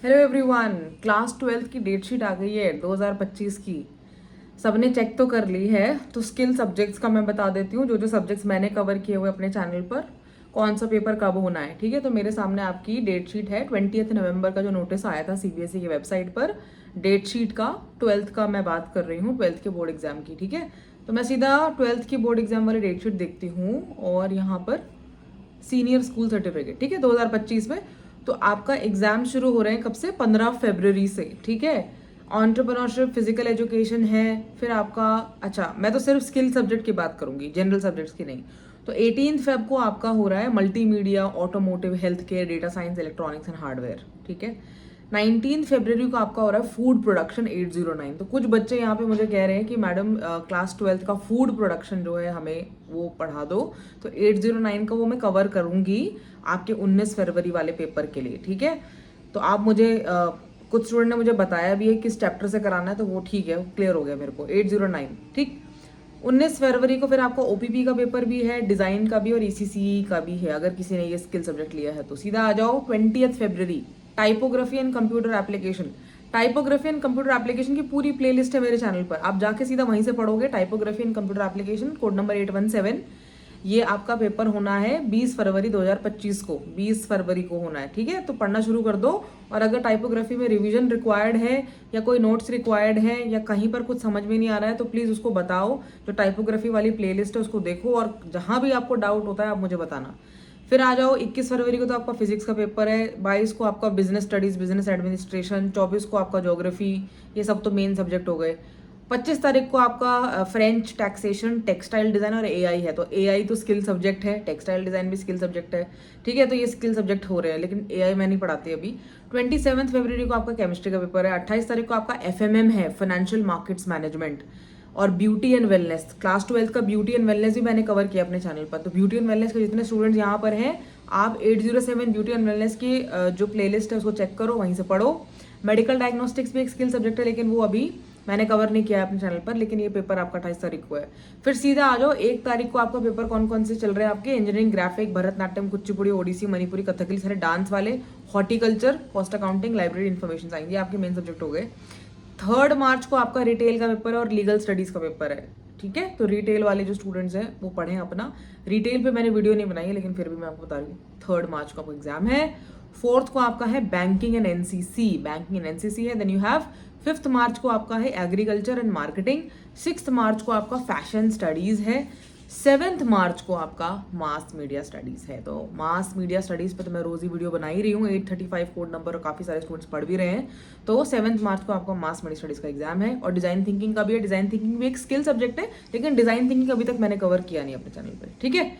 Hello everyone, class 12th की date sheet आ गई है 2025 की। सबने चेक तो कर ली है। तो स्किल सब्जेक्ट्स का मैं बता देती हूँ, जो जो सब्जेक्ट्स मैंने कवर किए हुए अपने चैनल पर, कौन सा पेपर कब होना है। ठीक है, तो मेरे सामने आपकी डेट शीट है। 20 नवंबर का जो नोटिस आया था सीबीएसई की वेबसाइट पर डेट शीट का, 12th का मैं बात कर रही हूँ, 12th के बोर्ड एग्जाम की। ठीक है, तो मैं सीधा 12th की बोर्ड एग्जाम वाली डेट शीट देखती हूँ और यहाँ पर सीनियर स्कूल सर्टिफिकेट, ठीक है, 2025 में। तो आपका एग्जाम शुरू हो रहे हैं कब से? 15 फरवरी से। ठीक है, ऑन्टरप्रनोरशिप, फिजिकल एजुकेशन है, फिर आपका, अच्छा मैं तो सिर्फ स्किल सब्जेक्ट की बात करूंगी, जनरल सब्जेक्ट्स की नहीं। तो 18 फेब को आपका हो रहा है multimedia, automotive, health care, data science, electronics and hardware. ठीक है, 19 फरवरी को आपका हो रहा है फूड प्रोडक्शन 809। तो कुछ बच्चे यहाँ पे मुझे कह रहे हैं कि मैडम क्लास 12th का फूड प्रोडक्शन जो है हमें वो पढ़ा दो। तो 809 का वो मैं कवर करूंगी आपके 19 फरवरी वाले पेपर के लिए। ठीक है, तो आप मुझे कुछ स्टूडेंट ने मुझे बताया भी है किस चैप्टर से कराना है, तो वो ठीक है, क्लियर हो गया मेरे को 809। ठीक, 19 फरवरी को फिर आपका ओपीपी का पेपर भी है, डिजाइन का भी और ईसीसी का भी है, अगर किसी ने ये स्किल सब्जेक्ट लिया है तो। सीधा आ जाओ 20 फरवरी, typography and computer application. Typography and computer application की पूरी प्लेलिस्ट है मेरे चैनल पर, आप जाके सीधा वहीं से पढ़ोगे। Typography and computer application, code number 817। ये आपका पेपर होना है 20 फरवरी 2025 को, 20 फरवरी को होना है। ठीक है, तो पढ़ना शुरू कर दो। और अगर टाइपोग्राफी में रिवीजन रिक्वायर्ड है या कोई नोट्स रिक्वायर्ड है या कहीं पर कुछ समझ में नहीं आ रहा है, तो प्लीज़ उसको बताओ। जो टाइपोग्राफी वाली प्लेलिस्ट है उसको देखो, और जहाँ भी आपको डाउट होता है आप मुझे बताना। फिर आ जाओ 21 फरवरी को, तो आपका फिजिक्स का पेपर है। 22 को आपका बिजनेस स्टडीज, बिजनेस एडमिनिस्ट्रेशन। 24 को आपका ज्योग्राफी। ये सब तो मेन सब्जेक्ट हो गए। 25 तारीख को आपका फ्रेंच, टैक्सेशन, टेक्सटाइल डिजाइन और एआई है। तो एआई तो स्किल सब्जेक्ट है, टेक्सटाइल डिजाइन भी स्किल सब्जेक्ट है। ठीक है, तो ये स्किल सब्जेक्ट हो रहे हैं, लेकिन एआई मैं नहीं पढ़ाती अभी। 27 फरवरी को आपका केमिस्ट्री का पेपर है। 28 तारीख को आपका एफएमएम है, फाइनेंशियल मार्केट्स मैनेजमेंट। और beauty and wellness, class 12th का ब्यूटी एंड वेलनेस भी मैंने कवर किया अपने चैनल पर। तो ब्यूटी एंड वेलनेस के जितने स्टूडेंट्स यहाँ पर हैं, आप 807 ब्यूटी एंड वेलनेस की जो प्लेलिस्ट है उसको चेक करो, वहीं से पढ़ो। मेडिकल डायग्नोस्टिक्स भी एक स्किल सब्जेक्ट है, लेकिन वो अभी मैंने कवर नहीं किया है अपने चैनल पर, लेकिन ये पेपर आपका 28 तारीख को है। फिर सीधा आ जाओ 1 तारीख को, आपका पेपर कौन कौन से चल रहे हैं आपके? इंजीनियरिंग, ग्राफिक, भरतनाट्यम, कुचिपुड़ी, ओडिसी, मणिपुरी, कथकली, सारे डांस वाले, horticulture, cost accounting, library information science, ये आपके मेन सब्जेक्ट हो गए। 3 मार्च को आपका रिटेल का पेपर है और लीगल स्टडीज का पेपर है। ठीक है, तो रिटेल वाले जो स्टूडेंट्स हैं वो पढ़ें अपना। रिटेल पे मैंने वीडियो नहीं बनाई है, लेकिन फिर भी मैं आपको बता रही हूँ 3 मार्च का एग्जाम है। 4th को आपका है banking and NCC, banking and NCC है। देन यू हैव 5th मार्च को आपका है एग्रीकल्चर एंड मार्केटिंग। 6th मार्च को आपका फैशन स्टडीज है। 7th मार्च को आपका मास मीडिया स्टडीज है। तो मास मीडिया स्टडीज पे तो मैं रोज ही वीडियो बना ही रही हूँ, 835 कोड नंबर, और काफी सारे स्टूडेंट्स पढ़ भी रहे हैं। तो 7th मार्च को आपका मास मीडिया स्टडीज का एग्जाम है। और डिजाइन थिंकिंग का भी है। डिजाइन थिंकिंग भी एक स्किल सब्जेक्ट है, लेकिन डिजाइन थिंकिंग अभी तक मैंने कवर किया नहीं अपने चैनल पर। ठीक है,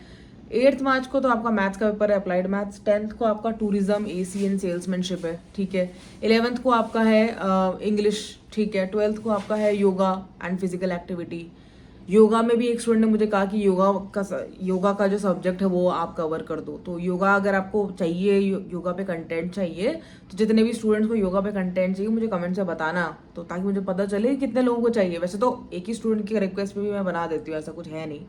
8th मार्च को तो आपका मैथ्स का पेपर है, अप्लाइड मैथ्स। 10th को आपका टूरिज्म, एसी एंड सेल्समैनशिप है। ठीक है, 11th को आपका है इंग्लिश। ठीक है, 12th को आपका है yoga and physical activity. Yoga में भी एक स्टूडेंट ने मुझे कहा कि योगा का जो सब्जेक्ट है वो आप कवर कर दो। तो योगा अगर आपको चाहिए, योगा पे कंटेंट चाहिए, तो जितने भी स्टूडेंट्स को योगा पे कंटेंट चाहिए मुझे कमेंट से बताना, तो ताकि मुझे पता चले कितने लोगों को चाहिए। वैसे तो एक ही स्टूडेंट की रिक्वेस्ट पे भी मैं बना देती हूँ, ऐसा कुछ है नहीं।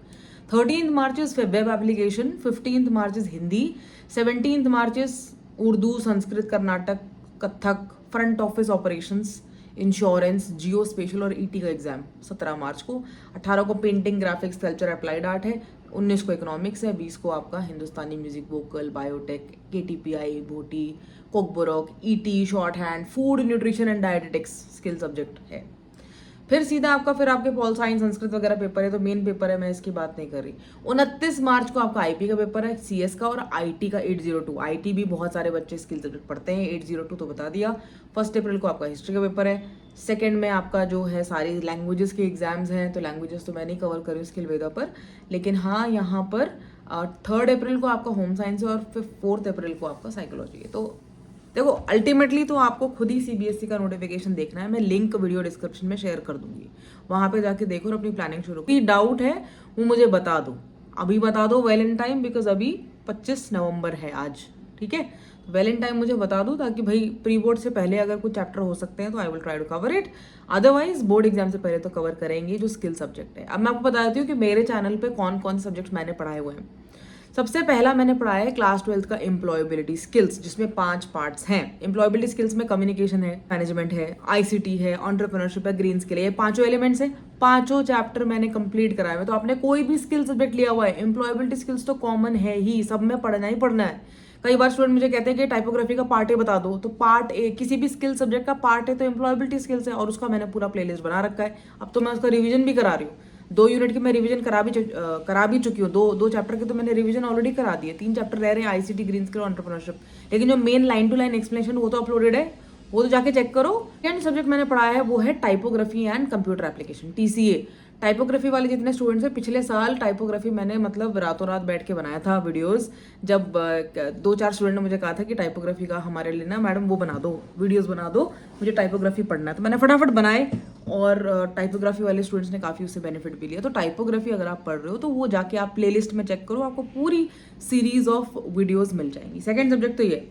13th March is web application. 15th March is Hindi. 17th March is Urdu, Sanskrit, Carnatic, Kathak, front office operations, insurance, जियो स्पेशल और ईटी का एग्जाम 17 मार्च को। 18 को painting, graphics, culture, applied art है। 19 को इकोनॉमिक्स है। 20 को आपका Hindustani music, vocal, biotech, KTPI, Bhoti, Kokborok, ET, shorthand, food, nutrition and dietetics skill subject है। फिर सीधा आपका, फिर आपके पॉल साइंस, संस्कृत वगैरह पेपर है, तो मेन पेपर है, मैं इसकी बात नहीं कर रही। 29 मार्च को आपका आईपी का पेपर है, सीएस का, और आईटी का 802। आईटी भी बहुत सारे बच्चे स्किल सब्जेक्ट पढ़ते हैं, 802 तो बता दिया। 1 अप्रैल को आपका हिस्ट्री का पेपर है। 2nd में आपका जो है सारी लैंग्वेजेस के एग्जाम्स हैं, तो लैंग्वेजेस तो मैं नहीं कवर करूँ स्किल वेदा पर, लेकिन हाँ यहाँ पर 3 अप्रैल को आपका होम साइंस है, और फिर 4 अप्रैल को आपका साइकोलॉजी है। तो देखो, अल्टीमेटली तो आपको खुद ही सीबीएसई का नोटिफिकेशन देखना है। मैं लिंक वीडियो डिस्क्रिप्शन में शेयर कर दूंगी, वहां पे जाके देखो और अपनी प्लानिंग शुरू। कोई डाउट है वो मुझे बता दो, अभी बता दो वेल इन टाइम, बिकॉज अभी 25 नवंबर है आज। ठीक है, वेल इन टाइम मुझे बता दो, ताकि भाई प्री बोर्ड से पहले अगर कुछ चैप्टर हो सकते हैं तो I will try to cover it. Otherwise board exam से पहले तो कवर करेंगे जो स्किल सब्जेक्ट है। अब मैं आपको बता देती हूँ कि मेरे चैनल पे कौन कौन से सब्जेक्ट मैंने पढ़ाए हुए हैं। सबसे पहला मैंने पढ़ा है क्लास 12th का एम्प्लॉयबिलिटी स्किल्स, जिसमें 5 पार्ट्स हैं। एम्प्लॉयबिलिटी स्किल्स में कम्युनिकेशन है, मैनेजमेंट है, आईसीटी है, एंटरप्रेन्योरशिप है, ग्रीन स्किल है। ये 5 एलिमेंट्स हैं, 5 चैप्टर मैंने कंप्लीट कराए हैं। तो आपने कोई भी स्किल सब्जेक्ट लिया हुआ है, एम्प्लॉयबिलिटी स्किल्स तो कॉमन है ही, सब में पढ़ना ही पढ़ना है। कई बार स्टूडेंट मुझे कहते हैं कि टाइपोग्राफी का पार्ट ए बता दो, तो पार्ट ए किसी भी स्किल सब्जेक्ट का पार्ट ए तो एम्प्लॉयबिलिटी स्किल्स है, और उसका मैंने पूरा प्लेलिस्ट बना रखा है। अब तो मैं उसका रिवीजन भी करा रही हूँ। 2 यूनिट की मैं रिवीजन करा भी चुकी हूँ। दो चैप्टर के तो मैंने रिवीजन ऑलरेडी करा दिए। 3 चैप्टर रह रहे हैं, आईसीटी, ग्रीन स्किल और एंटरप्रेन्योरशिप। लेकिन जो main line to line explanation वो तो अपलोडेड है, वो तो जाके चेक करो। सेकंड सब्जेक्ट मैंने पढ़ा है वो है typography and computer application, TCA. Typography वाले जितने स्टूडेंट्स हैं, पिछले साल टाइपोग्राफी मैंने मतलब रातों रात बैठ के बनाया था वीडियोस। जब 2-4 स्टूडेंट ने मुझे कहा था कि टाइपोग्राफी का हमारे लिए ना मैडम वो बना दो, वीडियोस बना दो, मुझे टाइपोग्राफी पढ़ना है। तो मैंने फटाफट बनाए, और टाइपोग्राफी वाले स्टूडेंट्स ने काफ़ी उससे बेनिफिट भी लिया। तो टाइपोग्राफी अगर आप पढ़ रहे हो तो वो जाके आप प्लेलिस्ट में चेक करो, आपको पूरी सीरीज ऑफ वीडियोस मिल जाएंगी। सेकंड सब्जेक्ट तो ये।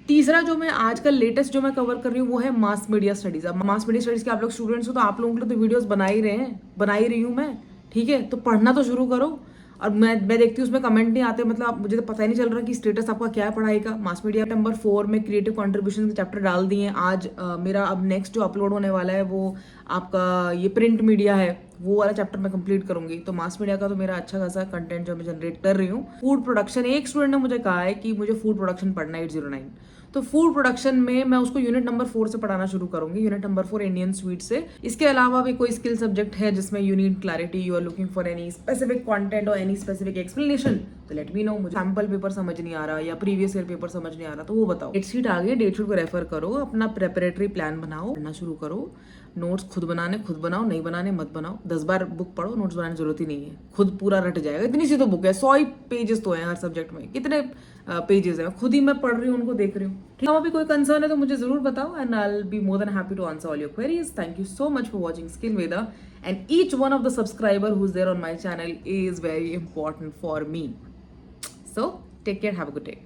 तीसरा जो मैं आजकल लेटेस्ट जो मैं कवर कर रही हूँ वो है मास मीडिया स्टडीज। अब मास मीडिया स्टडीज के आप लोग स्टूडेंट्स हो, तो आप लोगों के लिए तो वीडियोस बना ही रही हूँ मैं, ठीक है। तो पढ़ना तो शुरू करो। और मैं देखती हूँ उसमें कमेंट नहीं आते, मतलब मुझे तो पता ही नहीं चल रहा कि स्टेटस आपका क्या है पढ़ाई का। मास मीडिया नंबर 4 में क्रिएटिव कंट्रीब्यूशन के चैप्टर डाल दिए हैं आज। मेरा अब नेक्स्ट जो अपलोड होने वाला है वो आपका ये प्रिंट मीडिया है, वो वाला चैप्टर मैं कंप्लीट करूंगी। तो मास मीडिया का तो मेरा अच्छा खासा कंटेंट जो मैं जनरेट कर रही हूँ। फूड प्रोडक्शन, एक स्टूडेंट ने मुझे कहा है कि मुझे फूड प्रोडक्शन पढ़ना है 809, तो फूड प्रोडक्शन में मैं उसको यूनिट नंबर 4 से पढ़ाना शुरू करूंगी, यूनिट नंबर 4 इंडियन स्वीट से। इसके अलावा भी कोई स्किल सब्जेक्ट है जिसमें you need clarity, you are looking for any specific content और एनी स्पेसिफिक एक्सप्लेनेशन, तो लेट मी नो। मुझे सैम्पल पेपर समझ नहीं आ रहा या प्रीवियस ईयर पेपर समझ नहीं आ रहा तो वो बताओ। डेट शीट आ गई, डेट शीट को रेफर करो, अपना प्रेपरेटरी प्लान बनाओ, पढ़ना शुरू करो। नोट्स खुद बनाओ, नहीं बनाने मत बनाओ। 10 बार बुक पढ़ो, नोट्स बनाने की जरूरत ही नहीं है, खुद पूरा रट जाएगा। इतनी सी तो बुक है, 100 ही पेजेस तो है हर सब्जेक्ट में, कितने पेजेस है, खुद ही मैं पढ़ रही हूँ, उनको देख रही हूँ। ठीक है, अभी कोई कंसर्न है तो मुझे जरूर बताओ, and I will be more than happy to answer all your queries. Thank you so much for watching Skill Veda, and each one of the subscriber who's there on my channel is very important for me. So take care, have a good day.